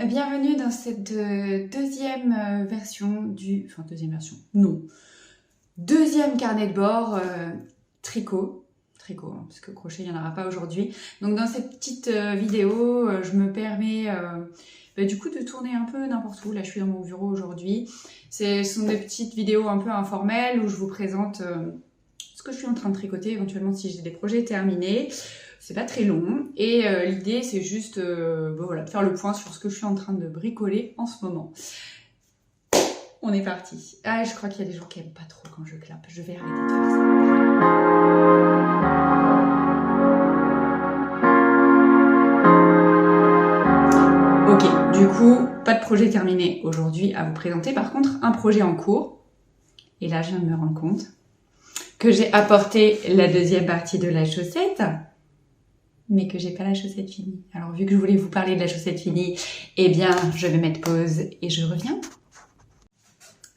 Bienvenue dans cette deuxième version du... Enfin, deuxième version, non. Deuxième carnet de bord tricot, hein, parce que crochet, il n'y en aura pas aujourd'hui. Donc dans cette petite vidéo, je me permets du coup de tourner un peu n'importe où. Là, je suis dans mon bureau aujourd'hui. Ce sont des petites vidéos un peu informelles où je vous présente ce que je suis en train de tricoter, éventuellement si j'ai des projets terminés. C'est pas très long et l'idée c'est juste voilà, de faire le point sur ce que je suis en train de bricoler en ce moment. On est parti. Ah, je crois qu'il y a des gens qui aiment pas trop quand je clappe. Je vais arrêter de faire ça. Ok, du coup, pas de projet terminé aujourd'hui à vous présenter. Par contre, un projet en cours. Et là, je viens de me rendre compte que j'ai apporté la deuxième partie de la chaussette, mais que j'ai pas la chaussette finie. Alors vu que je voulais vous parler de la chaussette finie, eh bien je vais mettre pause et je reviens.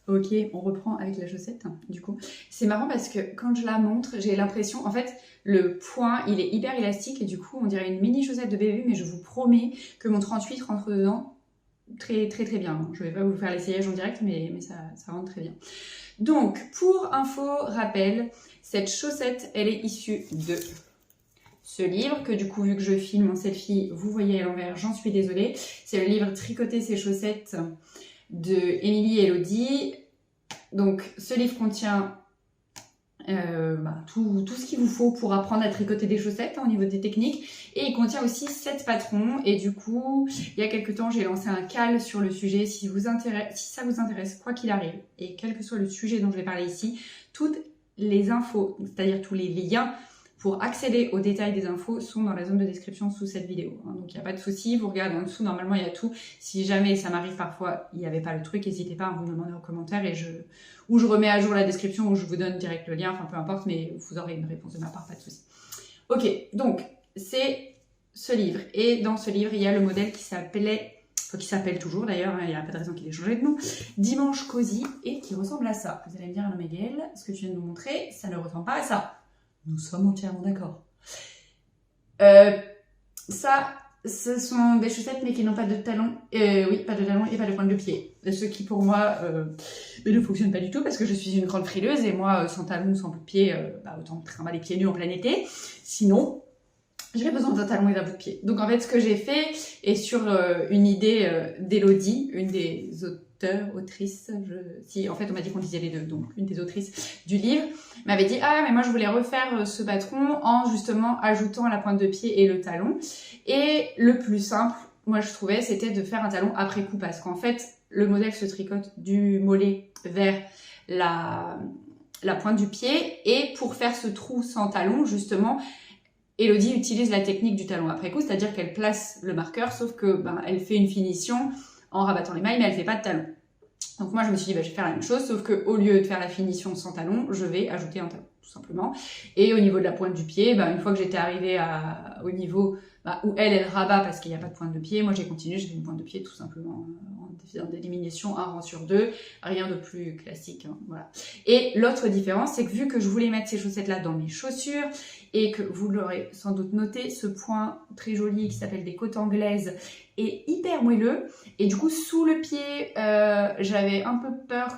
Ok, on reprend avec la chaussette, du coup. C'est marrant parce que quand je la montre, j'ai l'impression, en fait, le point, il est hyper élastique et du coup, on dirait une mini chaussette de bébé, mais je vous promets que mon 38 rentre dedans très bien. Je vais pas vous faire l'essayage en direct, mais ça rentre très bien. Donc, pour info, rappel, cette chaussette, elle est issue de ce livre, que du coup, vu que je filme en selfie, vous voyez à l'envers, j'en suis désolée. C'est le livre Tricoter ses chaussettes de Émilie et Elodie. Donc, ce livre contient tout ce qu'il vous faut pour apprendre à tricoter des chaussettes au niveau des techniques. Et il contient aussi 7 patrons. Et du coup, il y a quelques temps, j'ai lancé un call sur le sujet. Si ça vous intéresse, quoi qu'il arrive, et quel que soit le sujet dont je vais parler ici, toutes les infos, c'est-à-dire tous les liens pour accéder aux détails des infos sont dans la zone de description sous cette vidéo. Donc il n'y a pas de souci, vous regardez en dessous, normalement il y a tout. Si jamais ça m'arrive parfois, il n'y avait pas le truc, n'hésitez pas à vous demander en commentaire et je remets à jour la description ou je vous donne direct le lien, enfin peu importe, mais vous aurez une réponse de ma part, pas de souci. Ok, donc c'est ce livre. Et dans ce livre, il y a le modèle qui s'appelle toujours d'ailleurs, il n'y a pas de raison qu'il ait changé de nom, Dimanche Cosy, et qui ressemble à ça. Vous allez me dire, non mais Gaëlle, ce que tu viens de nous montrer, ça ne ressemble pas à ça. Nous sommes entièrement d'accord. Ça, ce sont des chaussettes mais qui n'ont pas de talons. Oui, pas de talons et pas de pointe de pied. Ce qui pour moi ne fonctionne pas du tout parce que je suis une grande frileuse et moi, sans talons, sans bout de pied, autant trimballer les pieds nus en plein été. Sinon, j'ai besoin d'un talon et d'un bout de pied. Donc en fait, ce que j'ai fait, et sur une idée d'Elodie, une des autrices, en fait on m'a dit qu'on disait les deux, donc une des autrices du livre, m'avait dit « Ah, mais moi je voulais refaire ce patron en justement ajoutant la pointe de pied et le talon. » Et le plus simple, moi je trouvais, c'était de faire un talon après coup, parce qu'en fait, le modèle se tricote du mollet vers la pointe du pied, et pour faire ce trou sans talon, justement, Elodie utilise la technique du talon après coup, c'est-à-dire qu'elle place le marqueur, sauf que elle fait une finition en rabattant les mailles, mais elle fait pas de talon. Donc moi je me suis dit je vais faire la même chose, sauf que au lieu de faire la finition sans talon, je vais ajouter un talon, tout simplement. Et au niveau de la pointe du pied, une fois que j'étais arrivée au niveau où elle rabat parce qu'il n'y a pas de pointe de pied, moi j'ai continué, j'ai fait une pointe de pied tout simplement en d'élimination, un rang sur 2, rien de plus classique, hein, voilà. Et l'autre différence, c'est que vu que je voulais mettre ces chaussettes-là dans mes chaussures, et que vous l'aurez sans doute noté, ce point très joli qui s'appelle des côtes anglaises est hyper moelleux, et du coup sous le pied, j'avais un peu peur.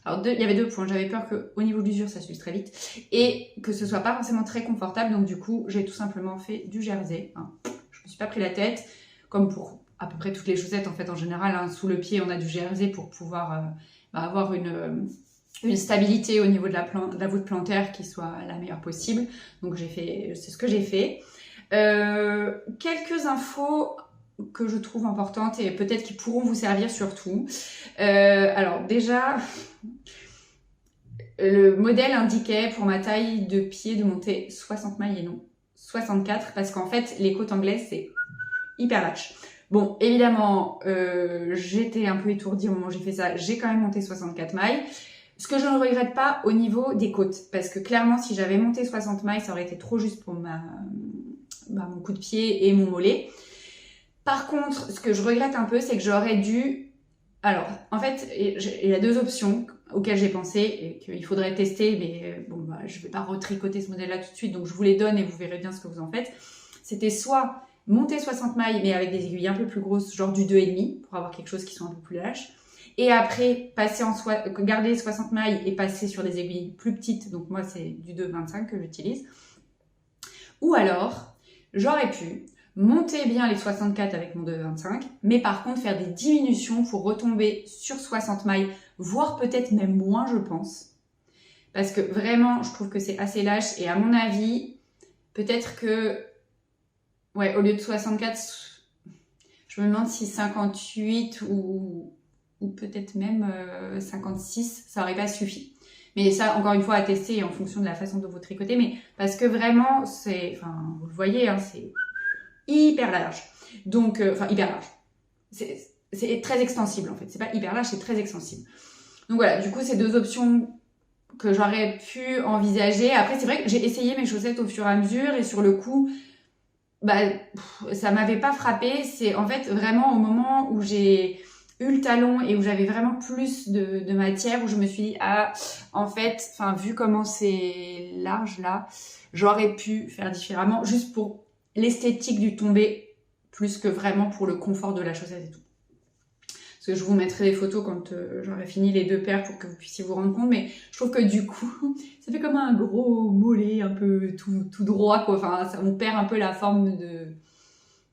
Alors il y avait 2 points, j'avais peur qu'au niveau de l'usure ça s'use très vite et que ce soit pas forcément très confortable, donc du coup j'ai tout simplement fait du jersey, hein. Je me suis pas pris la tête, comme pour à peu près toutes les chaussettes en fait en général, hein. Sous le pied on a du jersey pour pouvoir avoir une stabilité au niveau de la voûte plantaire qui soit la meilleure possible, donc c'est ce que j'ai fait. Quelques infos que je trouve importantes et peut-être qui pourront vous servir surtout. Alors déjà, le modèle indiquait pour ma taille de pied de monter 60 mailles et non 64 parce qu'en fait les côtes anglaises c'est hyper lâche. Bon, évidemment, j'étais un peu étourdie au moment où j'ai fait ça, j'ai quand même monté 64 mailles. Ce que je ne regrette pas au niveau des côtes, parce que clairement si j'avais monté 60 mailles, ça aurait été trop juste pour mon coup de pied et mon mollet. Par contre, ce que je regrette un peu, c'est que j'aurais dû... Alors, en fait, il y a 2 options auxquelles j'ai pensé et qu'il faudrait tester, mais je ne vais pas retricoter ce modèle-là tout de suite, donc je vous les donne et vous verrez bien ce que vous en faites. C'était soit monter 60 mailles, mais avec des aiguilles un peu plus grosses, genre du 2,5, pour avoir quelque chose qui soit un peu plus lâche. Et après, garder 60 mailles et passer sur des aiguilles plus petites. Donc moi, c'est du 2,25 que j'utilise. Ou alors, j'aurais pu monter bien les 64 avec mon 2,25, mais par contre faire des diminutions pour retomber sur 60 mailles, voire peut-être même moins, je pense. Parce que vraiment, je trouve que c'est assez lâche. Et à mon avis, peut-être que, ouais, au lieu de 64, je me demande si 58 ou peut-être même 56, ça aurait pas suffi. Mais ça, encore une fois, à tester en fonction de la façon dont vous tricotez. Mais parce que vraiment, vous le voyez, hein, c'est hyper large. Donc, hyper large. C'est très extensible, en fait. C'est pas hyper large, c'est très extensible. Donc voilà, du coup, c'est 2 options que j'aurais pu envisager. Après, c'est vrai que j'ai essayé mes chaussettes au fur et à mesure et sur le coup, ça m'avait pas frappé. C'est en fait vraiment au moment où j'ai eu le talon et où j'avais vraiment plus de matière, où je me suis dit, en fait, vu comment c'est large là, j'aurais pu faire différemment, juste pour l'esthétique du tombé, plus que vraiment pour le confort de la chaussette et tout. Parce que je vous mettrai des photos quand j'aurai fini les 2 paires pour que vous puissiez vous rendre compte, mais je trouve que du coup, ça fait comme un gros mollet un peu tout droit, quoi. On perd un peu la forme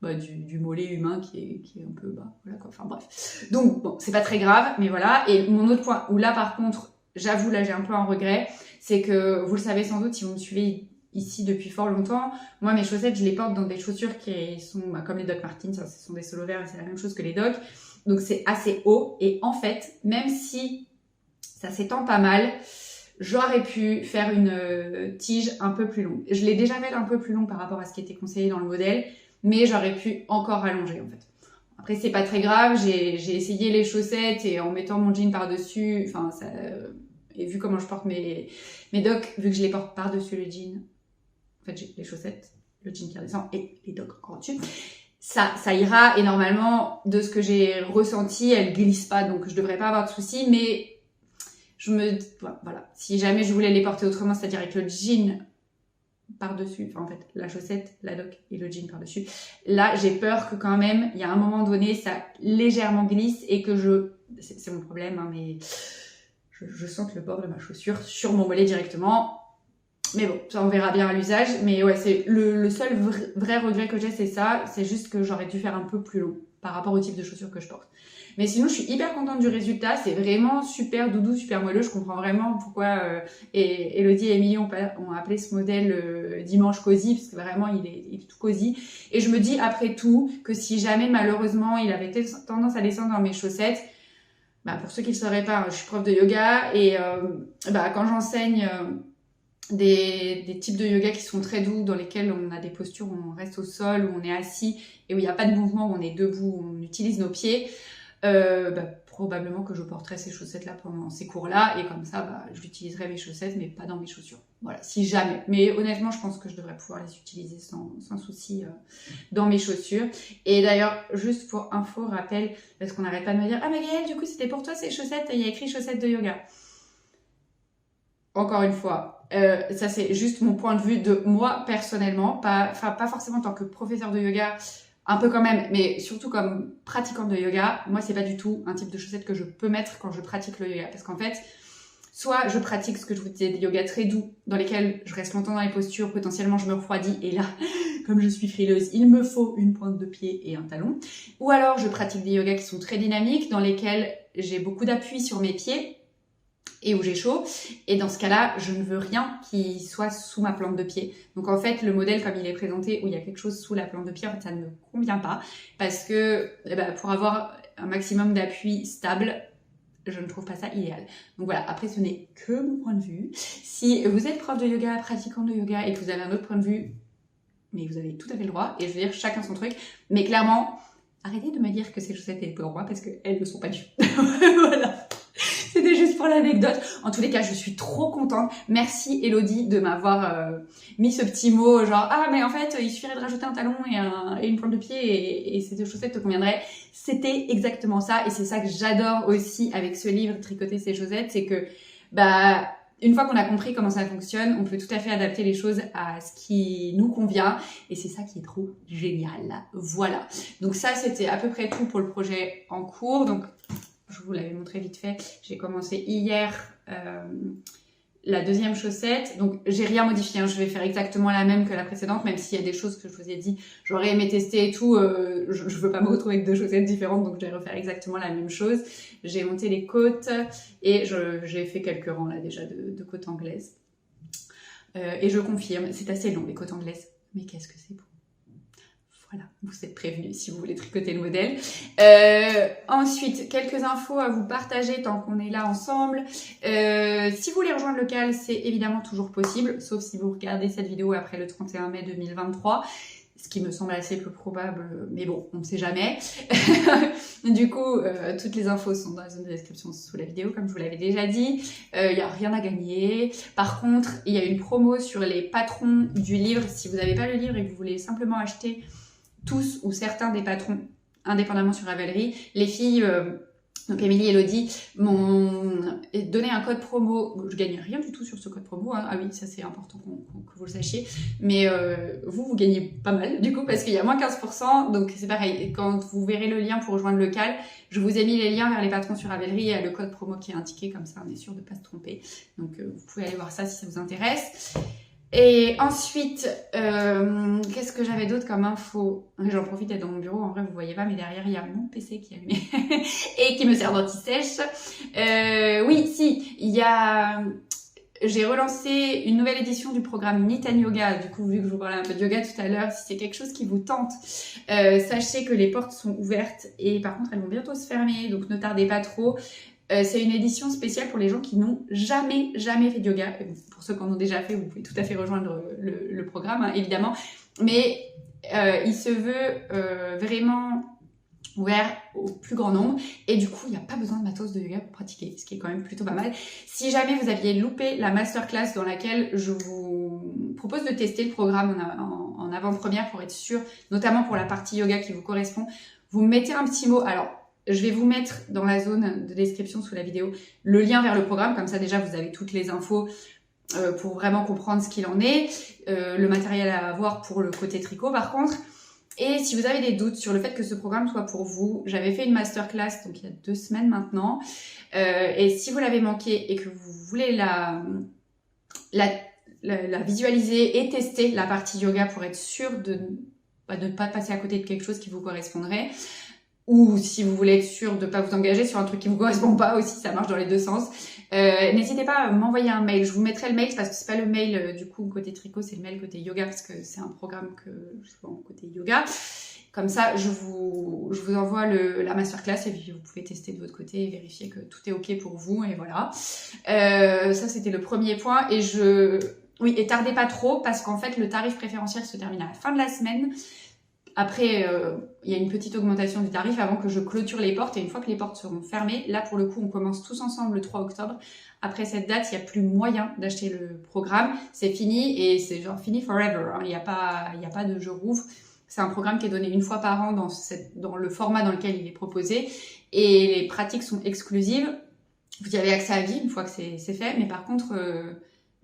du mollet humain qui est un peu bas, voilà quoi, bref. Donc bon, c'est pas très grave, mais voilà. Et mon autre point, où là par contre, j'avoue, là j'ai un peu un regret, c'est que, vous le savez sans doute si vous me suivez ici depuis fort longtemps, moi mes chaussettes, je les porte dans des chaussures qui sont comme les Doc Martens, ce sont des Solo Vert et c'est la même chose que les Doc, donc c'est assez haut, et en fait, même si ça s'étend pas mal, j'aurais pu faire une tige un peu plus longue. Je l'ai déjà faite un peu plus longue par rapport à ce qui était conseillé dans le modèle, mais j'aurais pu encore allonger en fait. Après c'est pas très grave, j'ai essayé les chaussettes et en mettant mon jean par-dessus, et vu comment je porte mes Docs, vu que je les porte par-dessus le jean, en fait j'ai les chaussettes, le jean qui redescend et les Docs encore au-dessus, ça ira, et normalement de ce que j'ai ressenti, elles glissent pas, donc je devrais pas avoir de soucis, mais voilà, si jamais je voulais les porter autrement, c'est-à-dire avec le jean par-dessus, en fait, la chaussette, la Doc et le jean par-dessus. Là, j'ai peur que quand même, il y a un moment donné, ça légèrement glisse et que c'est mon problème, hein, mais je sens que le bord de ma chaussure sur mon mollet directement. Mais bon, ça on verra bien à l'usage. Mais ouais, c'est le seul vrai regret que j'ai, c'est ça. C'est juste que j'aurais dû faire un peu plus long par rapport au type de chaussures que je porte. Mais sinon, je suis hyper contente du résultat. C'est vraiment super doudou, super moelleux. Je comprends vraiment pourquoi et Elodie et Émilie ont appelé ce modèle dimanche cosy, parce que vraiment, il est tout cosy. Et je me dis, après tout, que si jamais, malheureusement, il avait tendance à descendre dans mes chaussettes, pour ceux qui ne le sauraient pas, je suis prof de yoga et quand j'enseigne des types de yoga qui sont très doux, dans lesquels on a des postures où on reste au sol, où on est assis et où il n'y a pas de mouvement, où on est debout, où on utilise nos pieds, probablement que je porterai ces chaussettes-là pendant ces cours-là, et comme ça, je l'utiliserai mes chaussettes, mais pas dans mes chaussures. Voilà, si jamais. Mais honnêtement, je pense que je devrais pouvoir les utiliser sans souci dans mes chaussures. Et d'ailleurs, juste pour info, rappel, parce qu'on n'arrête pas de me dire « Ah Magali, du coup, c'était pour toi ces chaussettes, il y a écrit chaussettes de yoga. » Encore une fois, ça c'est juste mon point de vue de moi personnellement, pas forcément en tant que professeur de yoga, un peu quand même, mais surtout comme pratiquante de yoga. Moi, c'est pas du tout un type de chaussettes que je peux mettre quand je pratique le yoga. Parce qu'en fait, soit je pratique ce que je vous disais, des yogas très doux, dans lesquels je reste longtemps dans les postures, potentiellement je me refroidis, et là, comme je suis frileuse, il me faut une pointe de pied et un talon. Ou alors, je pratique des yogas qui sont très dynamiques, dans lesquels j'ai beaucoup d'appui sur mes pieds, et où j'ai chaud, et dans ce cas-là, je ne veux rien qui soit sous ma plante de pied. Donc en fait, le modèle comme il est présenté, où il y a quelque chose sous la plante de pied, en fait, ça ne me convient pas, parce que pour avoir un maximum d'appui stable, je ne trouve pas ça idéal. Donc voilà, après ce n'est que mon point de vue. Si vous êtes prof de yoga, pratiquant de yoga, et que vous avez un autre point de vue, mais vous avez tout à fait le droit, et je veux dire, chacun son truc, mais clairement, arrêtez de me dire que ces chaussettes étaient pour moi, parce qu'elles ne sont pas du tout. Voilà. C'était juste pour l'anecdote. En tous les cas, je suis trop contente. Merci Elodie de m'avoir mis ce petit mot genre « Ah, mais en fait, il suffirait de rajouter un talon et une pointe de pied et ces 2 chaussettes te conviendraient. » C'était exactement ça, et c'est ça que j'adore aussi avec ce livre « Tricoter ses chaussettes », c'est que une fois qu'on a compris comment ça fonctionne, on peut tout à fait adapter les choses à ce qui nous convient et c'est ça qui est trop génial. Voilà. Donc ça, c'était à peu près tout pour le projet en cours. Donc, je vous l'avais montré vite fait. J'ai commencé hier la deuxième chaussette. Donc, j'ai rien modifié. Hein. Je vais faire exactement la même que la précédente, même s'il y a des choses que je vous ai dit, j'aurais aimé tester et tout. Je veux pas me retrouver avec 2 chaussettes différentes, donc je vais refaire exactement la même chose. J'ai monté les côtes et j'ai fait quelques rangs là déjà de côtes anglaises. Et je confirme, c'est assez long les côtes anglaises. Mais qu'est-ce que c'est beau. Voilà, vous êtes prévenus si vous voulez tricoter le modèle. Ensuite, quelques infos à vous partager tant qu'on est là ensemble. Si vous voulez rejoindre le CAL, c'est évidemment toujours possible, sauf si vous regardez cette vidéo après le 31 mai 2023, ce qui me semble assez peu probable, mais bon, on ne sait jamais. Du coup, toutes les infos sont dans la zone de description sous la vidéo, comme je vous l'avais déjà dit. Il n'y a rien à gagner. Par contre, il y a une promo sur les patrons du livre. Si vous n'avez pas le livre et que vous voulez simplement acheter tous ou certains des patrons indépendamment sur Ravelry, les filles, donc Émilie et Elodie, m'ont donné un code promo. Je gagne rien du tout sur ce code promo, hein. Ah oui, ça c'est important que vous le sachiez, mais vous gagnez pas mal du coup parce qu'il y a moins 15%, donc c'est pareil. Quand vous verrez le lien pour rejoindre le CAL, je vous ai mis les liens vers les patrons sur Ravelry, il y a le code promo qui est indiqué, comme ça on est sûr de ne pas se tromper, donc vous pouvez aller voir ça si ça vous intéresse. Et ensuite, qu'est-ce que j'avais d'autre comme info? J'en profite d'être dans mon bureau, en vrai vous voyez pas, mais derrière il y a mon PC qui est allumé et qui me sert d'anti-sèche. Oui, si, j'ai relancé une nouvelle édition du programme Knit and Yoga. Du coup, vu que je vous parlais un peu de yoga tout à l'heure, si c'est quelque chose qui vous tente, sachez que les portes sont ouvertes et par contre elles vont bientôt se fermer, donc ne tardez pas trop. C'est une édition spéciale pour les gens qui n'ont jamais fait de yoga. Pour ceux qui en ont déjà fait, vous pouvez tout à fait rejoindre le programme, hein, évidemment. Mais il se veut vraiment ouvert au plus grand nombre. Et du coup, il n'y a pas besoin de matos de yoga pour pratiquer, ce qui est quand même plutôt pas mal. Si jamais vous aviez loupé la masterclass dans laquelle je vous propose de tester le programme en avant-première pour être sûr, notamment pour la partie yoga qui vous correspond, vous mettez un petit mot. Alors, je vais vous mettre dans la zone de description sous la vidéo le lien vers le programme, comme ça déjà vous avez toutes les infos pour vraiment comprendre ce qu'il en est, le matériel à avoir pour le côté tricot par contre. Et si vous avez des doutes sur le fait que ce programme soit pour vous, j'avais fait une masterclass donc il y a 2 semaines maintenant, et si vous l'avez manqué et que vous voulez la visualiser et tester la partie yoga pour être sûr de ne pas passer à côté de quelque chose qui vous correspondrait, ou si vous voulez être sûr de ne pas vous engager sur un truc qui ne vous correspond pas aussi, ça marche dans les 2 sens. N'hésitez pas à m'envoyer un mail. Je vous mettrai le mail parce que c'est pas le mail du coup côté tricot, c'est le mail côté yoga parce que c'est un programme que je fais en côté yoga. Comme ça, je vous envoie la masterclass et puis vous pouvez tester de votre côté et vérifier que tout est ok pour vous et voilà. Ça c'était le premier point et tardez pas trop parce qu'en fait le tarif préférentiel se termine à la fin de la semaine. Après, il y a une petite augmentation du tarif avant que je clôture les portes. Et une fois que les portes seront fermées, là, pour le coup, on commence tous ensemble le 3 octobre. Après cette date, il n'y a plus moyen d'acheter le programme. C'est fini et c'est genre fini forever. Hein. Il n'y a pas de je rouvre. C'est un programme qui est donné une fois par an dans le format dans lequel il est proposé. Et les pratiques sont exclusives. Vous y avez accès à vie une fois que c'est fait. Mais par contre,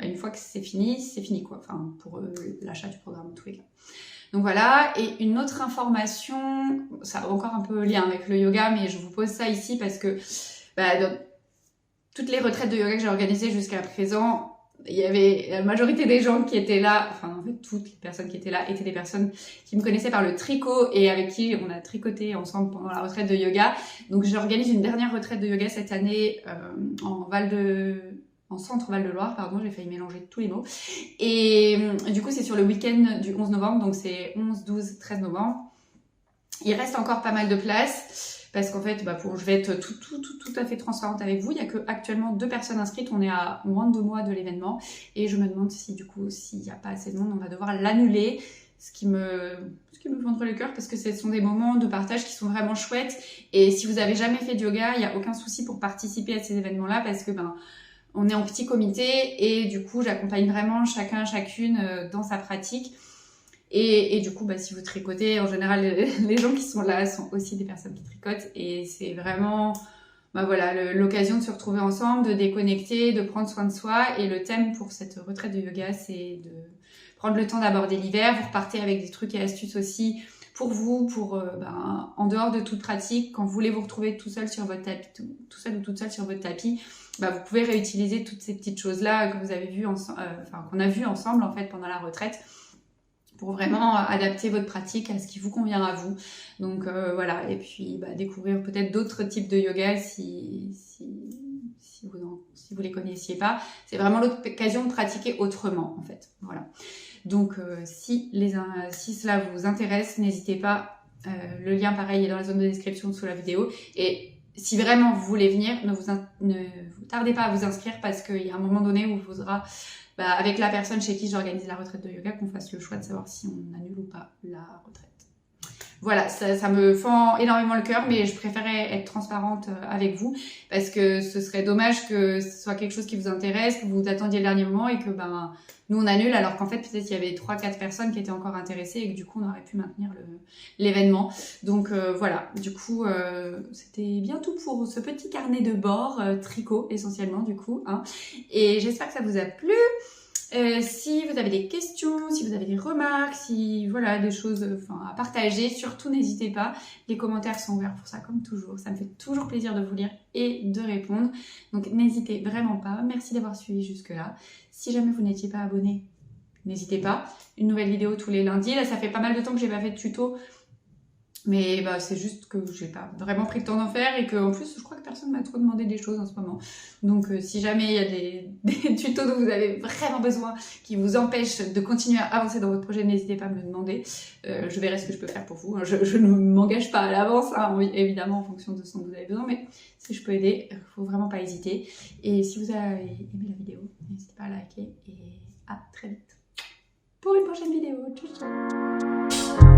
une fois que c'est fini quoi. Enfin, pour l'achat du programme en tous les cas. Donc voilà, et une autre information, ça a encore un peu lien avec le yoga, mais je vous pose ça ici parce que dans toutes les retraites de yoga que j'ai organisées jusqu'à présent, il y avait la majorité des gens qui étaient là, enfin en fait toutes les personnes qui étaient là étaient des personnes qui me connaissaient par le tricot et avec qui on a tricoté ensemble pendant la retraite de yoga. Donc j'organise une dernière retraite de yoga cette année en centre Val-de-Loire, pardon, j'ai failli mélanger tous les mots. Et du coup, c'est sur le week-end du 11 novembre, donc c'est 11, 12, 13 novembre. Il reste encore pas mal de place, parce qu'en fait, je vais être tout à fait transparente avec vous. Il n'y a que actuellement 2 personnes inscrites, on est à moins de 2 mois de l'événement, et je me demande si du coup, s'il n'y a pas assez de monde, on va devoir l'annuler, ce qui me fait entre le cœur, parce que ce sont des moments de partage qui sont vraiment chouettes, et si vous avez jamais fait de yoga, il n'y a aucun souci pour participer à ces événements-là, parce que on est en petit comité et du coup j'accompagne vraiment chacune dans sa pratique et du coup si vous tricotez en général les gens qui sont là sont aussi des personnes qui tricotent et c'est vraiment bah voilà, l'occasion de se retrouver ensemble, de déconnecter, de prendre soin de soi. Et le thème pour cette retraite de yoga, c'est de prendre le temps d'aborder l'hiver. Vous repartez avec des trucs et astuces aussi pour vous, pour en dehors de toute pratique, quand vous voulez vous retrouver tout seul sur votre tapis, tout seul ou toute seule sur votre tapis, vous pouvez réutiliser toutes ces petites choses-là que vous avez vues qu'on a vues ensemble en fait pendant la retraite, pour vraiment adapter votre pratique à ce qui vous convient à vous. Donc voilà, et puis découvrir peut-être d'autres types de yoga si vous les connaissiez pas. C'est vraiment l'occasion de pratiquer autrement en fait. Voilà. Donc si cela vous intéresse, n'hésitez pas. Le lien pareil est dans la zone de description sous la vidéo. Et si vraiment vous voulez venir, ne vous tardez pas à vous inscrire, parce qu'il y a un moment donné où il faudra, avec la personne chez qui j'organise la retraite de yoga, qu'on fasse le choix de savoir si on annule ou pas la retraite. Voilà, ça me fend énormément le cœur, mais je préférais être transparente avec vous, parce que ce serait dommage que ce soit quelque chose qui vous intéresse, que vous attendiez le dernier moment et que nous on annule, alors qu'en fait peut-être il y avait 3-4 personnes qui étaient encore intéressées et que du coup on aurait pu maintenir l'événement. Donc voilà, du coup c'était bien tout pour ce petit carnet de bord, tricot essentiellement du coup, hein. Et j'espère que ça vous a plu. Si vous avez des questions, si vous avez des remarques, si voilà, des choses à partager, surtout n'hésitez pas. Les commentaires sont ouverts pour ça comme toujours. Ça me fait toujours plaisir de vous lire et de répondre. Donc n'hésitez vraiment pas. Merci d'avoir suivi jusque-là. Si jamais vous n'étiez pas abonné, n'hésitez pas. Une nouvelle vidéo tous les lundis. Là, ça fait pas mal de temps que j'ai pas fait de tuto. Mais c'est juste que j'ai pas vraiment pris le temps d'en faire, et que en plus je crois que personne m'a trop demandé des choses en ce moment. Donc si jamais il y a des tutos dont vous avez vraiment besoin, qui vous empêchent de continuer à avancer dans votre projet, n'hésitez pas à me le demander. Je verrai ce que je peux faire pour vous. Je ne m'engage pas à l'avance, hein, oui, évidemment en fonction de ce dont vous avez besoin, mais si je peux aider, il faut vraiment pas hésiter. Et si vous avez aimé la vidéo, n'hésitez pas à liker, et à très vite pour une prochaine vidéo. Ciao, ciao.